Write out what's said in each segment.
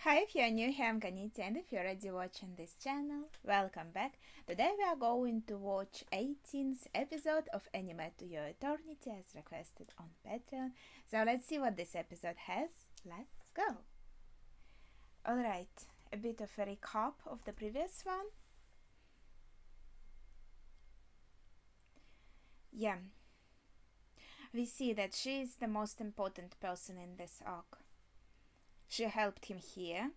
Hi, if you're new here, I'm Ganiti, and if you're already watching this channel, welcome back. Today we are going to watch 18th episode of Anime to Your Eternity as requested on Patreon. So let's see what this episode has. Let's go. Alright, a bit of a recap of the previous one. Yeah, we see that she is the most important person in this arc. She helped him here,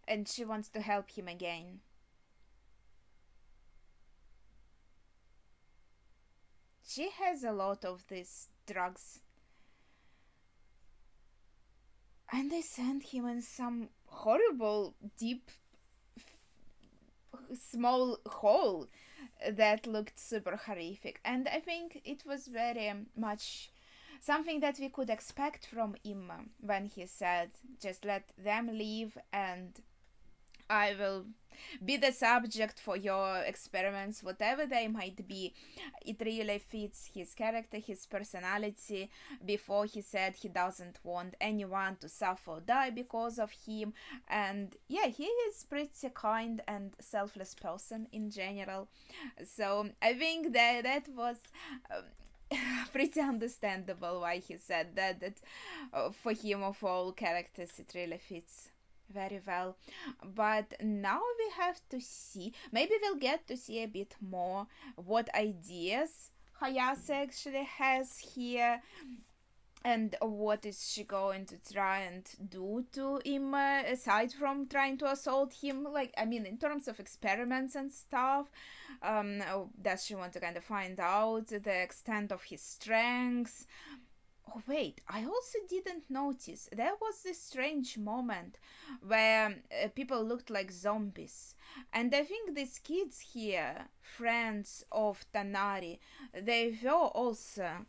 and she wants to help him again. She has a lot of these drugs, and they sent him in some horrible, deep, small hole that looked super horrific. And I think it was very much something that we could expect from Imma when he said, just let them leave and I will be the subject for your experiments, whatever they might be. It really fits his character, his personality. Before he said he doesn't want anyone to suffer or die because of him. And yeah, he is pretty kind and selfless person in general. So I think that was pretty understandable why he said that for him of all characters it really fits very well. But now we have to see, maybe we'll get to see a bit more what ideas Hayase actually has here, and what is she going to try and do to him, aside from trying to assault him, like, I mean, in terms of experiments and stuff. Does she want to kind of find out the extent of his strengths? Oh wait, I also didn't notice. There was this strange moment where people looked like zombies. And I think these kids here, friends of Tanari, they were also,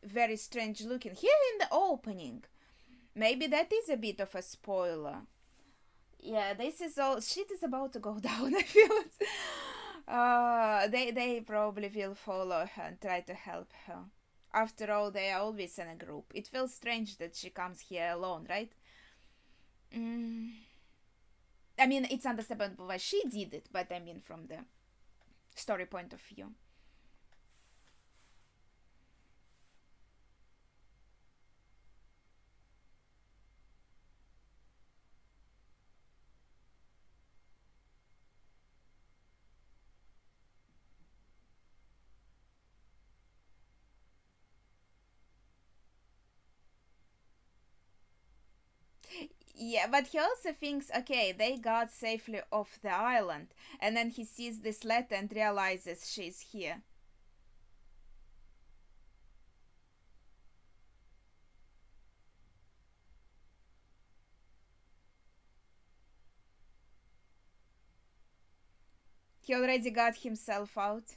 very strange looking. Here in the opening. Maybe that is a bit of a spoiler. Yeah, this is all. Shit is about to go down, I feel it. They probably will follow her and try to help her. After all, they are always in a group. It feels strange that she comes here alone, right? Mm. I mean, it's understandable why she did it, but I mean, from the story point of view. Yeah, but he also thinks, okay, they got safely off the island, and then he sees this letter and realizes she's here. He already got himself out.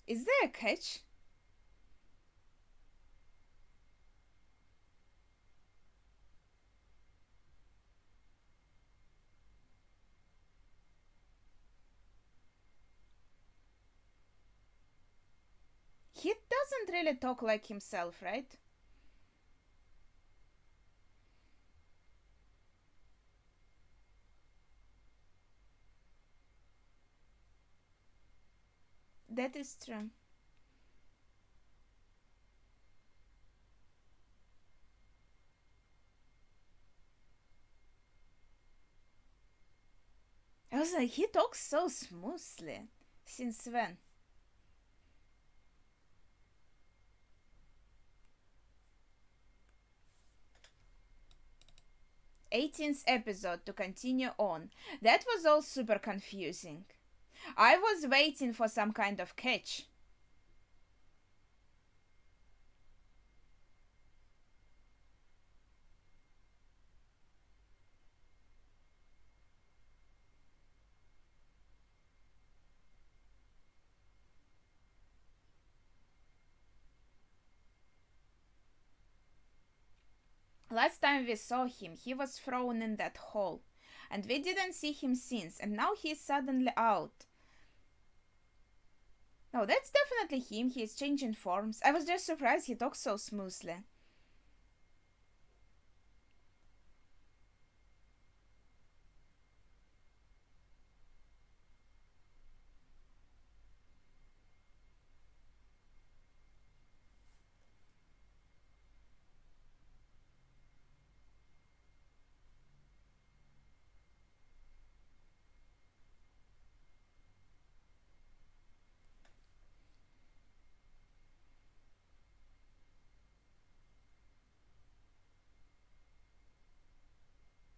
Is there a catch? He doesn't really talk like himself, right? That is true. I was like, he talks so smoothly. Since when? 18th episode to continue on. That was all super confusing. I was waiting for some kind of catch. Last time we saw him, he was thrown in that hole, and we didn't see him since, and now he's suddenly out. No, that's definitely him. He's changing forms. I was just surprised he talks so smoothly.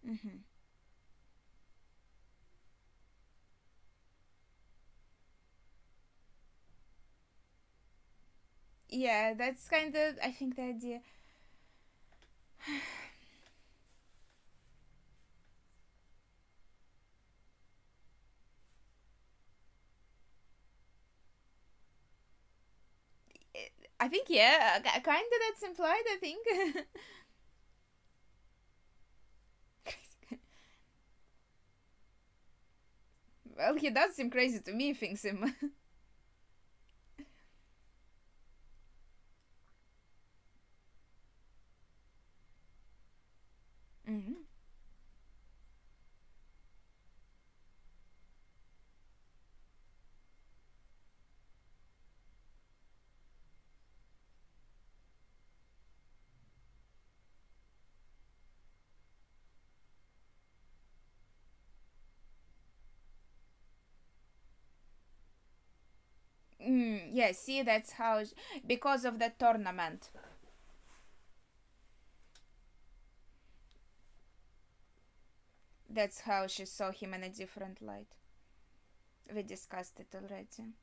Mm-hmm. Yeah, that's kind of, I think, the idea. I think, yeah, kind of that's implied, I think. Well, he does seem crazy to me, thinks him. Mm-hmm. Yeah, see, that's how. Because of the tournament. That's how she saw him in a different light. We discussed it already.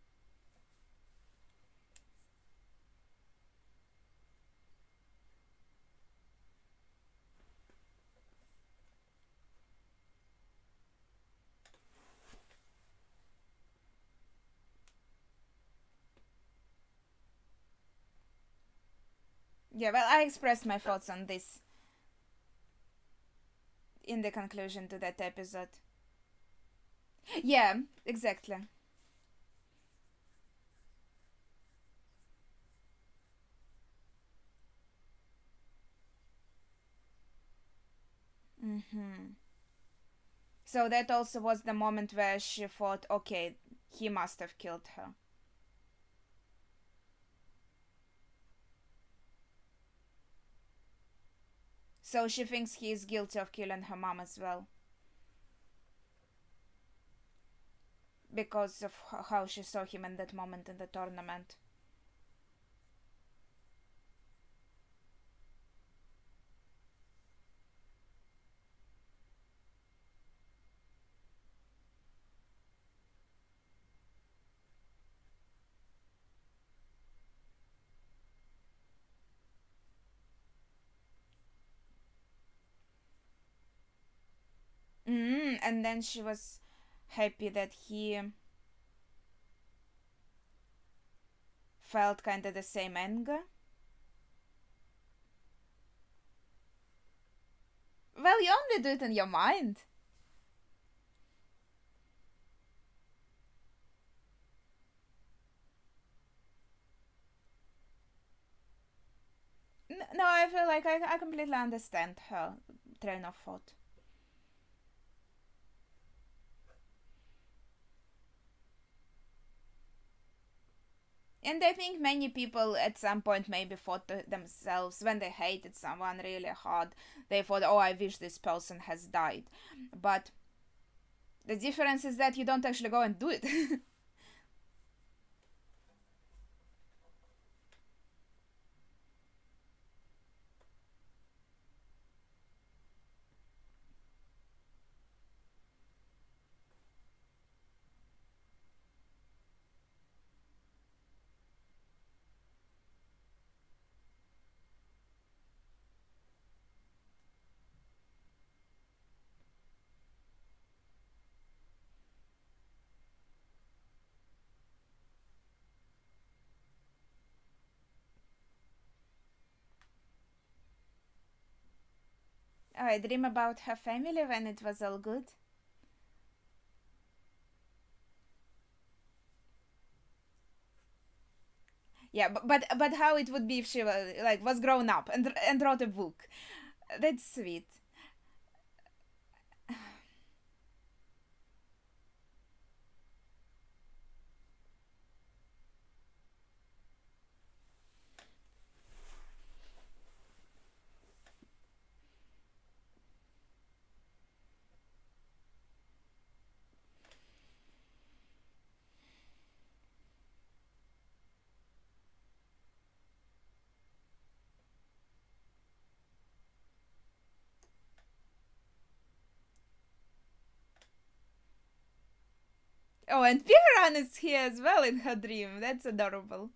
Yeah, well, I expressed my thoughts on this in the conclusion to that episode. Yeah, exactly. Mm-hmm. So that also was the moment where she thought, okay, he must have killed her. So she thinks he is guilty of killing her mom as well. Because of how she saw him in that moment in the tournament. And then she was happy that he felt kind of the same anger. Well, you only do it in your mind. No, I feel like I completely understand her train of thought. And I think many people at some point maybe thought to themselves when they hated someone really hard, they thought, oh, I wish this person has died. But the difference is that you don't actually go and do it. Oh, I dream about her family when it was all good. Yeah, but how it would be if she was like was grown up and wrote a book? That's sweet. Oh, and Piran is here as well in her dream. That's adorable.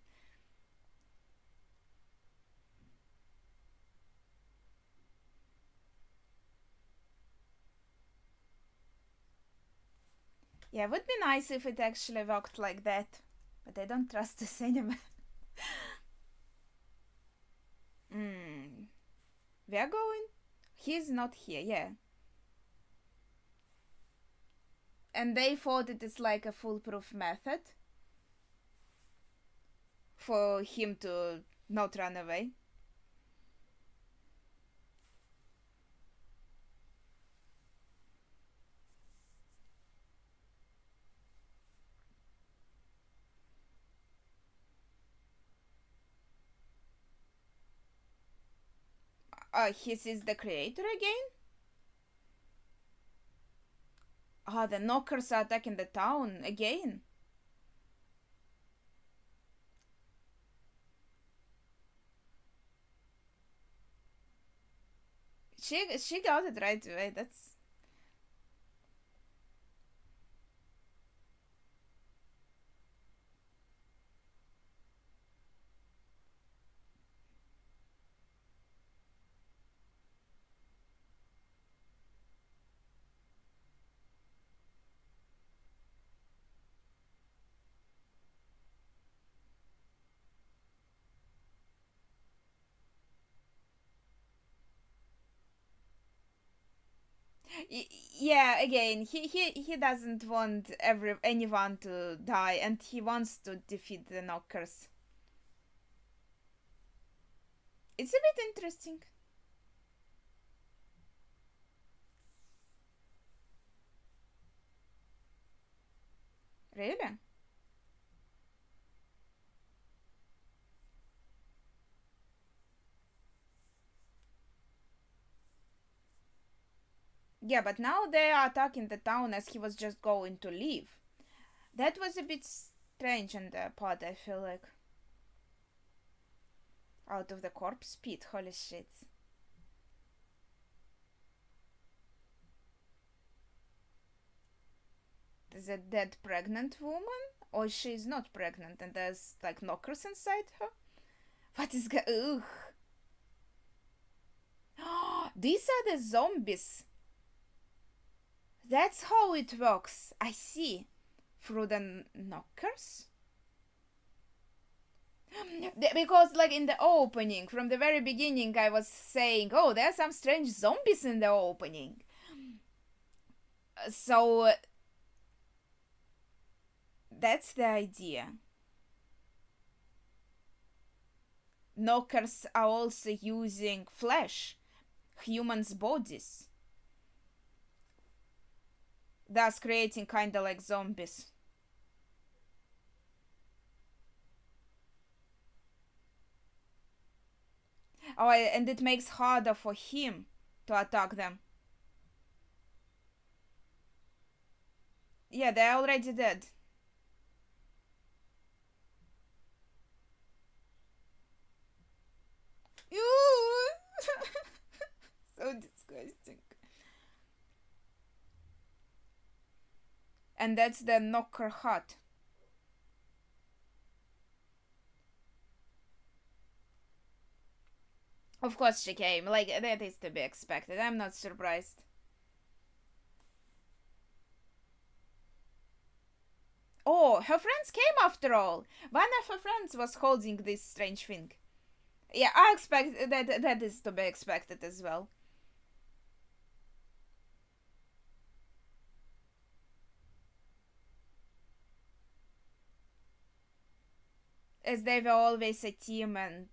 Yeah, it would be nice if it actually worked like that, but I don't trust the cinema. Hmm. We are going. He's not here. Yeah, and they thought it is like a foolproof method for him to not run away. He sees the creator again. The knockers are attacking the town again. She got it right away. That's yeah. Again, he doesn't want anyone to die, and he wants to defeat the knockers. It's a bit interesting. Really? Yeah, but now they are attacking the town as he was just going to leave. That was a bit strange on their part, I feel like. Out of the corpse pit, holy shit. There's a dead pregnant woman? Or she's not pregnant and there's like knockers inside her? What is ugh. These are the zombies. That's how it works. I see. Through the knockers? Because like in the opening, from the very beginning, I was saying, oh, there are some strange zombies in the opening. So that's the idea. Knockers are also using flesh, humans' bodies, thus creating kinda like zombies. Oh, and it makes harder for him to attack them. Yeah, they're already dead. So disgusting. And that's the knocker hut. Of course she came. Like, that is to be expected. I'm not surprised. Oh, her friends came after all. One of her friends was holding this strange thing. Yeah, I expect that is to be expected as well. as they were always a team, and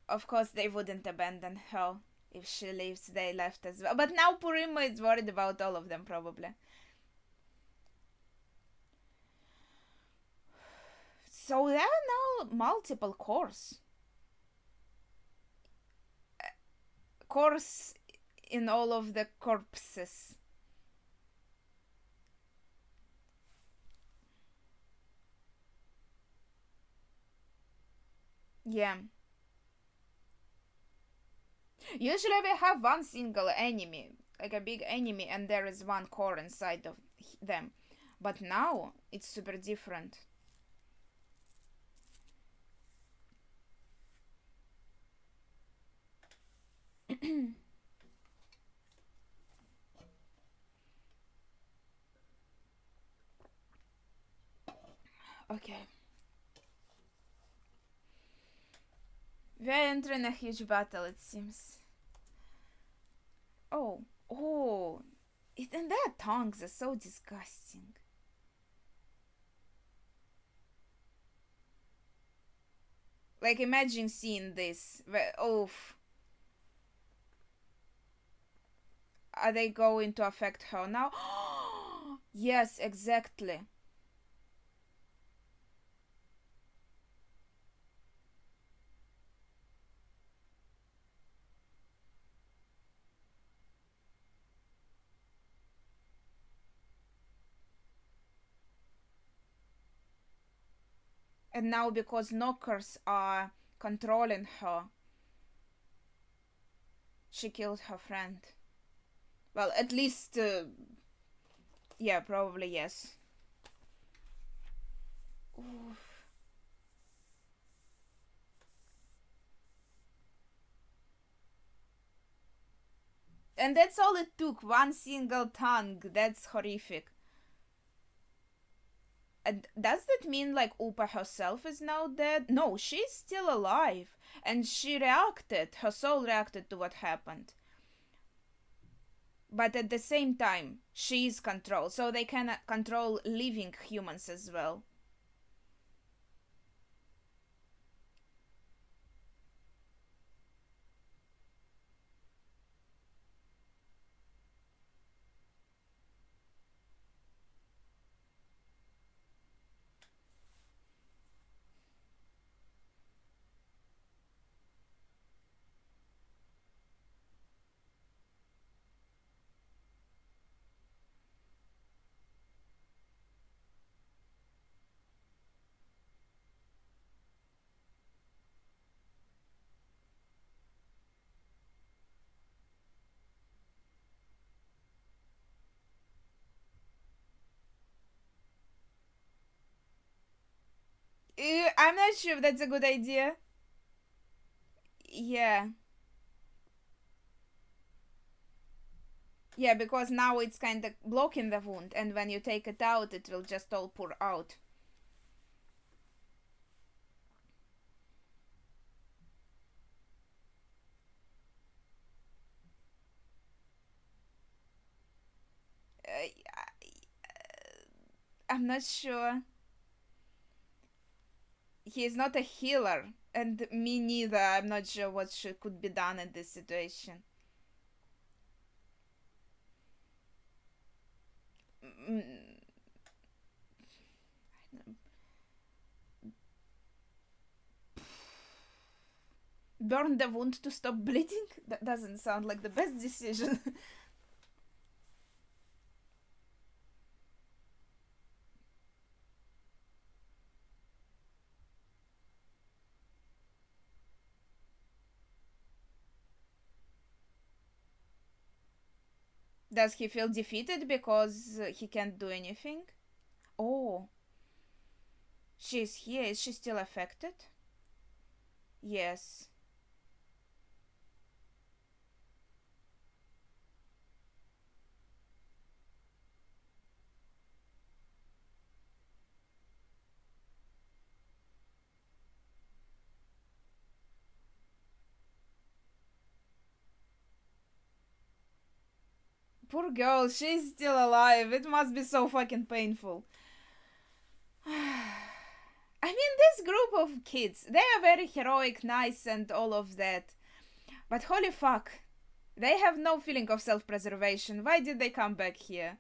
of course they wouldn't abandon her. If she leaves, they left as well. But now Purima is worried about all of them, probably. So there are now multiple cores in all of the corpses. Yeah. Usually we have one single enemy, like a big enemy, and there is one core inside of them. But now it's super different. Okay. We're entering a huge battle, it seems. Oh, oh. And their tongues are so disgusting. Like, imagine seeing this. Oh, are they going to affect her now? Yes, exactly. And now, because knockers are controlling her, she killed her friend. Well, at least, yeah, probably yes. Oof. And that's all it took, one single tongue. That's horrific. And does that mean like Upa herself is now dead? No, she's still alive. And she reacted, her soul reacted to what happened. But at the same time, she is controlled, so they can control living humans as well. I'm not sure if that's a good idea. Yeah. Yeah, because now it's kind of blocking the wound, and when you take it out, it will just all pour out. I'm not sure. He is not a healer, and me neither. I'm not sure what could be done in this situation. Mm, burn the wound to stop bleeding? That doesn't sound like the best decision. Does he feel defeated because he can't do anything? Oh, she's here. Is she still affected? Yes. Poor girl, she's still alive. It must be so fucking painful. I mean, this group of kids, they are very heroic, nice, and all of that. But holy fuck, they have no feeling of self-preservation. Why did they come back here?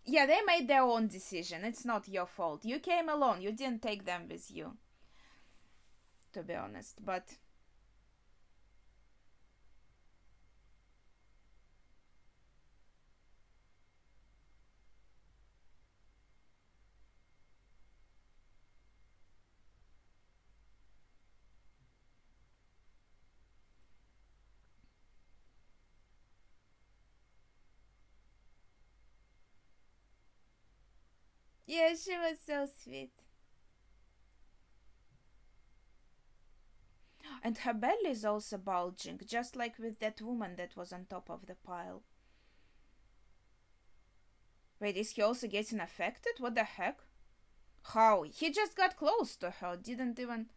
Yeah, they made their own decision. It's not your fault. You came alone. You didn't take them with you, to be honest. But yeah, she was so sweet. And her belly is also bulging, just like with that woman that was on top of the pile. Wait, is he also getting affected? What the heck? How? He just got close to her, didn't even.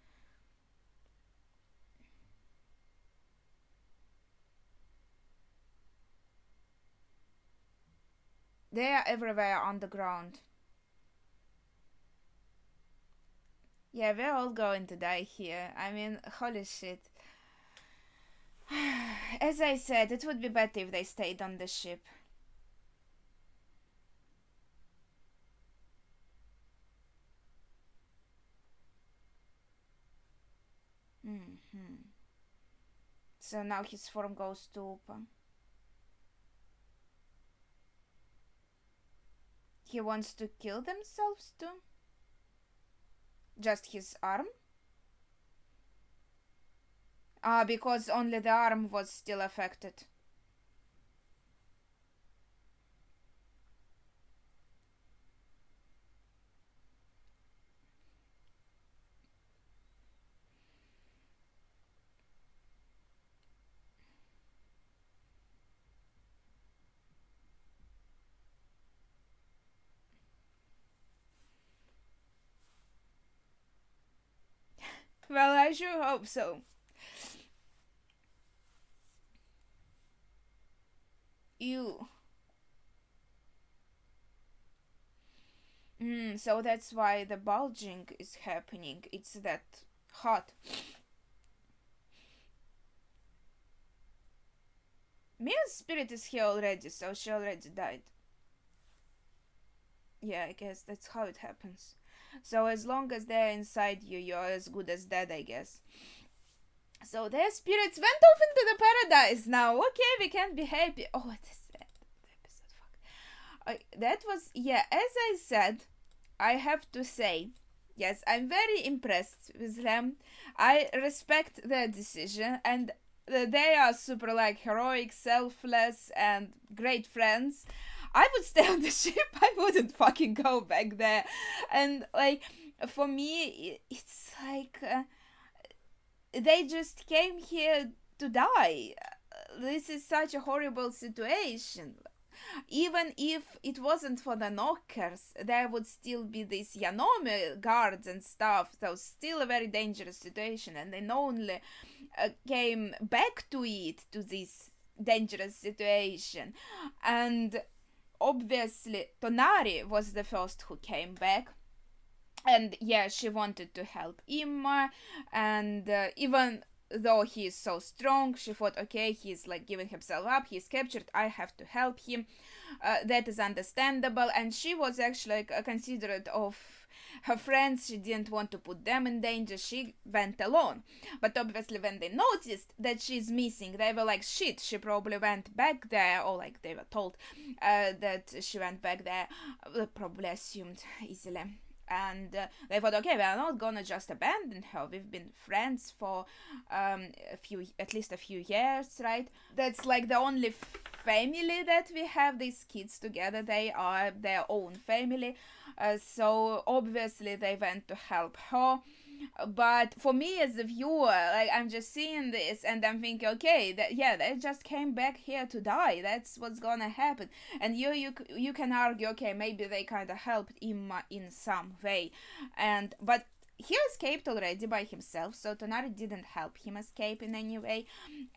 They are everywhere on the ground. Yeah, we're all going to die here. I mean, holy shit. As I said, it would be better if they stayed on the ship. Mm-hmm. So now his form goes to Upa. He wants to kill themselves too? Just his arm? Ah, because only the arm was still affected. Well, I sure hope so. You. So that's why the bulging is happening. It's that hot. Mia's spirit is here already, so she already died. Yeah, I guess that's how it happens. So as long as they're inside you, you're as good as dead, I guess. So their spirits went off into the paradise now. Okay, we can be happy. Oh, it is sad episode. Fuck. That was, yeah. As I said, I have to say, yes, I'm very impressed with them. I respect their decision, and they are super like heroic, selfless, and great friends. I would stay on the ship. I wouldn't fucking go back there. And like for me, it's like they just came here to die. This is such a horrible situation. Even if it wasn't for the knockers, there would still be these Yanome guards and stuff. So still a very dangerous situation, and they not only came back to it, to this dangerous situation, and obviously Tonari was the first who came back. And yeah, she wanted to help Imma, and even though he is so strong, she thought, okay, he's like giving himself up, he's captured, I have to help him. That is understandable, and she was actually like considerate of her friends. She didn't want to put them in danger. She went alone. But obviously when they noticed that she's missing, they were like, shit, she probably went back there, or like they were told that she went back there, probably assumed easily. And they thought, okay, we're not gonna just abandon her. We've been friends for at least a few years, right? That's like the only family that we have. These kids together, they are their own family. So obviously they went to help her. But for me as a viewer, like I'm just seeing this and I'm thinking, okay, they just came back here to die. That's what's gonna happen. And you can argue, okay, maybe they kind of helped Imma in some way, but he escaped already by himself, so Tonari didn't help him escape in any way.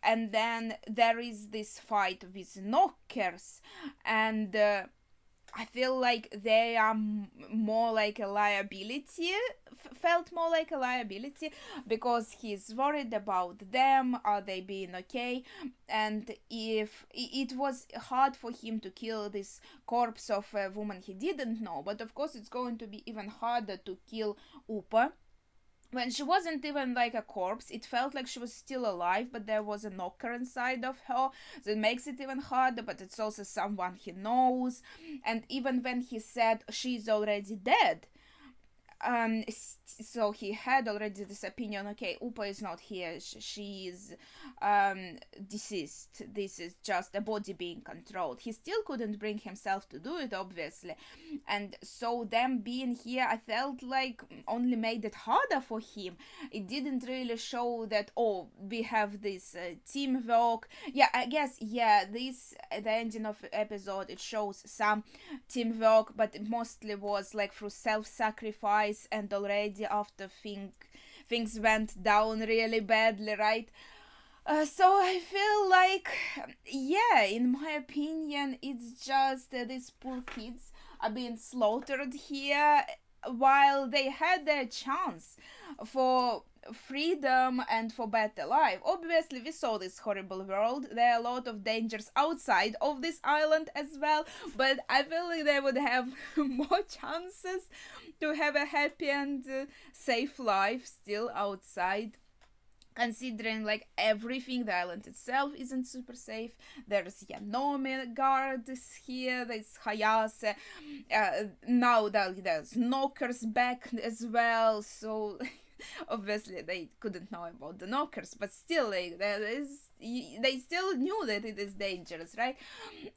And then there is this fight with knockers, and I feel like they are more like a liability, felt more like a liability, because he's worried about them. Are they being okay? And if it was hard for him to kill this corpse of a woman he didn't know, but of course it's going to be even harder to kill Upa when she wasn't even like a corpse. It felt like she was still alive, but there was a knocker inside of her, so it makes it even harder. But it's also someone he knows, and even when he said she's already dead, so he had already this opinion, okay, Upa is not here, she is deceased, this is just a body being controlled. He still couldn't bring himself to do it, obviously, and so them being here, I felt like only made it harder for him. It didn't really show that, oh, we have this teamwork. Yeah, I guess, yeah, this at the ending of the episode, it shows some teamwork, but it mostly was like through self-sacrifice, and already after things went down really badly, right? So I feel like, yeah, in my opinion, it's just these poor kids are being slaughtered here while they had their chance for freedom and for better life. Obviously, we saw this horrible world. There are a lot of dangers outside of this island as well, but I feel like they would have more chances to have a happy and safe life still outside, considering like everything. The island itself isn't super safe. There's Yanome guards here, there's Hayase, now there's knockers back as well, so obviously they couldn't know about the knockers, but still they still knew that it is dangerous, right?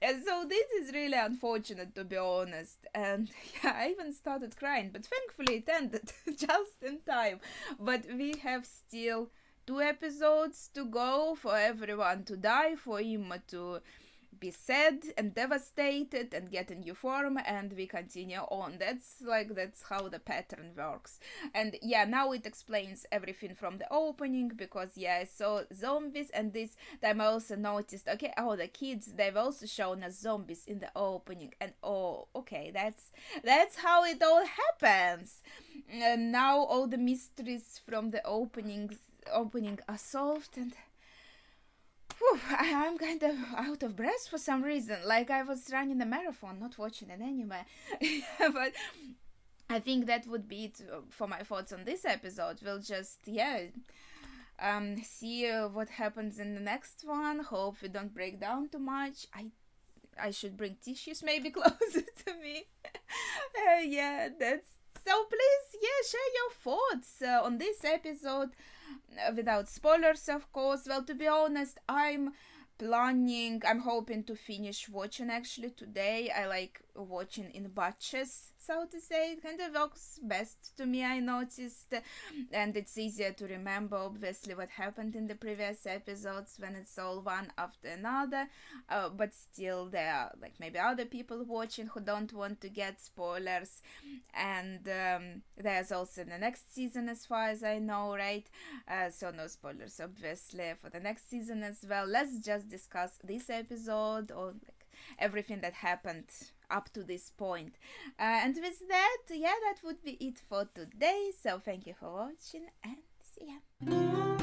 And so this is really unfortunate, to be honest. And yeah, I even started crying, but thankfully it ended just in time. But we have still 2 episodes to go for everyone to die, for Imma to be sad and devastated and get a new form, and we continue on. That's how the pattern works. And yeah, now it explains everything from the opening, because yeah, I saw zombies, and this time I also noticed, okay, oh, the kids, they've also shown us zombies in the opening, and oh, okay, that's how it all happens. And now all the mysteries from the opening are solved, and whew, I'm kind of out of breath for some reason. Like I was running a marathon, not watching an anime. But I think that would be it for my thoughts on this episode. We'll just, yeah, see what happens in the next one. Hope we don't break down too much. I should bring tissues maybe closer to me. Yeah, that's so. Please, yeah, share your thoughts on this episode without spoilers, of course. Well, to be honest, I'm hoping to finish watching actually today. I like watching in batches, so to say. It kind of works best to me, I noticed, and it's easier to remember obviously what happened in the previous episodes when it's all one after another. But still, there are like maybe other people watching who don't want to get spoilers, and there's also the next season as far as I know, right? So no spoilers obviously for the next season as well. Let's just discuss this episode, or like everything that happened up to this point. And with that, yeah, that would be it for today. So thank you for watching, and see ya.